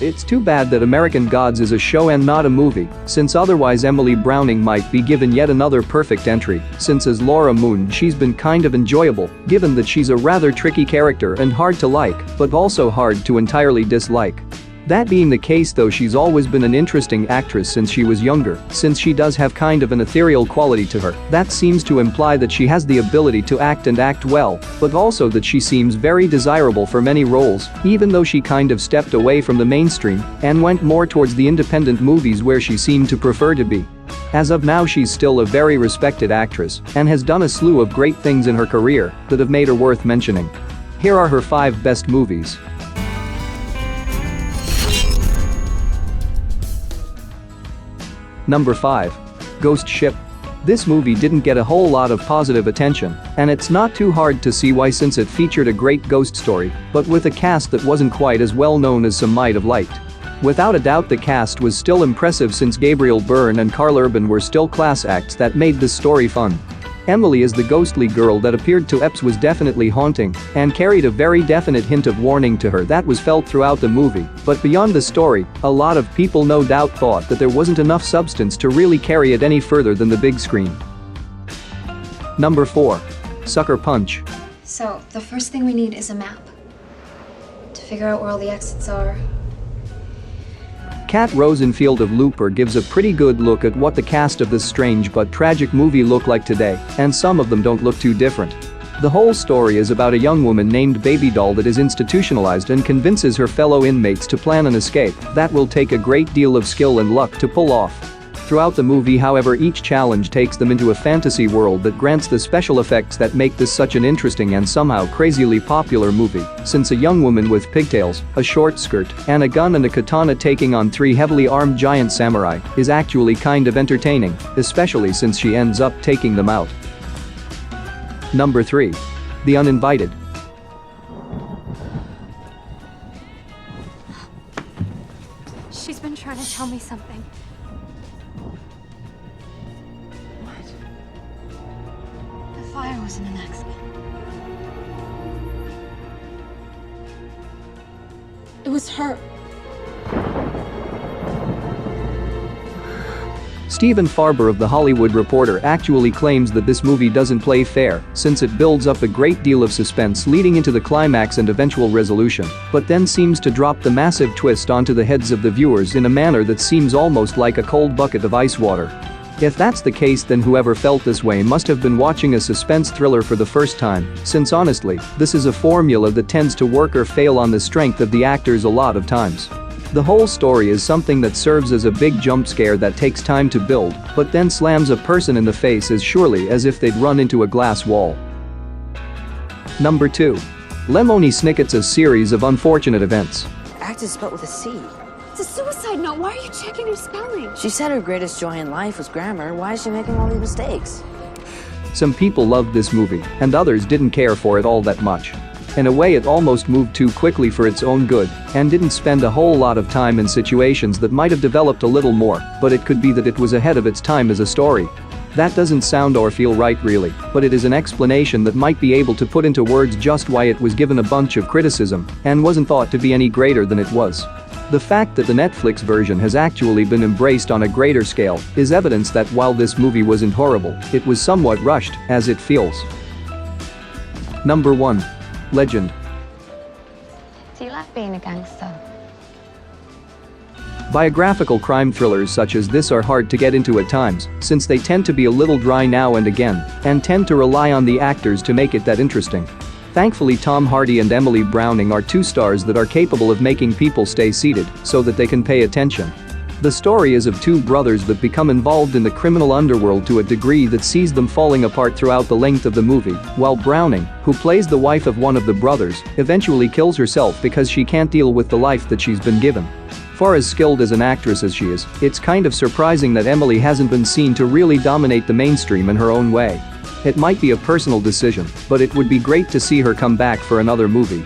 It's too bad that American Gods is a show and not a movie, since otherwise Emily Browning might be given yet another perfect entry, since as Laura Moon she's been kind of enjoyable, given that she's a rather tricky character and hard to like, but also hard to entirely dislike. That being the case though, she's always been an interesting actress since she was younger, since she does have kind of an ethereal quality to her that seems to imply that she has the ability to act and act well, but also that she seems very desirable for many roles, even though she kind of stepped away from the mainstream and went more towards the independent movies where she seemed to prefer to be. As of now, she's still a very respected actress and has done a slew of great things in her career that have made her worth mentioning. Here are her 5 best movies. Number 5. Ghost Ship. This movie didn't get a whole lot of positive attention, and it's not too hard to see why, since it featured a great ghost story, but with a cast that wasn't quite as well known as some might have liked. Without a doubt, the cast was still impressive since Gabriel Byrne and Karl Urban were still class acts that made this story fun. Emily as the ghostly girl that appeared to Epps was definitely haunting and carried a very definite hint of warning to her that was felt throughout the movie, but beyond the story, a lot of people no doubt thought that there wasn't enough substance to really carry it any further than the big screen. Number 4. Sucker Punch. So, the first thing we need is a map to figure out where all the exits are. Kat Rosenfield of Looper gives a pretty good look at what the cast of this strange but tragic movie look like today, and some of them don't look too different. The whole story is about a young woman named Baby Doll that is institutionalized and convinces her fellow inmates to plan an escape that will take a great deal of skill and luck to pull off. Throughout the movie, however, each challenge takes them into a fantasy world that grants the special effects that make this such an interesting and somehow crazily popular movie, since a young woman with pigtails, a short skirt, and a gun and a katana taking on 3 heavily armed giant samurai is actually kind of entertaining, especially since she ends up taking them out. Number 3. The Uninvited. She's been trying to tell me something. The fire wasn't an accident. It was her. Stephen Farber of The Hollywood Reporter actually claims that this movie doesn't play fair, since it builds up a great deal of suspense leading into the climax and eventual resolution, but then seems to drop the massive twist onto the heads of the viewers in a manner that seems almost like a cold bucket of ice water. If that's the case, then whoever felt this way must have been watching a suspense thriller for the first time, since honestly, this is a formula that tends to work or fail on the strength of the actors a lot of times. The whole story is something that serves as a big jump scare that takes time to build, but then slams a person in the face as surely as if they'd run into a glass wall. Number 2. Lemony Snicket's series of unfortunate events. Act is spelled with a C. It's a suicide note. Why are you checking her spelling? She said her greatest joy in life was grammar. Why is she making all these mistakes? Some people loved this movie, and others didn't care for it all that much. In a way, it almost moved too quickly for its own good and didn't spend a whole lot of time in situations that might have developed a little more, but it could be that it was ahead of its time as a story. That doesn't sound or feel right really, but it is an explanation that might be able to put into words just why it was given a bunch of criticism and wasn't thought to be any greater than it was. The fact that the Netflix version has actually been embraced on a greater scale is evidence that while this movie wasn't horrible, it was somewhat rushed, as it feels. Number 1. Legend. Do you like being a gangster? Biographical crime thrillers such as this are hard to get into at times, since they tend to be a little dry now and again and tend to rely on the actors to make it that interesting. Thankfully, Tom Hardy and Emily Browning are 2 stars that are capable of making people stay seated so that they can pay attention. The story is of 2 brothers that become involved in the criminal underworld to a degree that sees them falling apart throughout the length of the movie, while Browning, who plays the wife of one of the brothers, eventually kills herself because she can't deal with the life that she's been given. For as skilled as an actress as she is, it's kind of surprising that Emily hasn't been seen to really dominate the mainstream in her own way. It might be a personal decision, but it would be great to see her come back for another movie.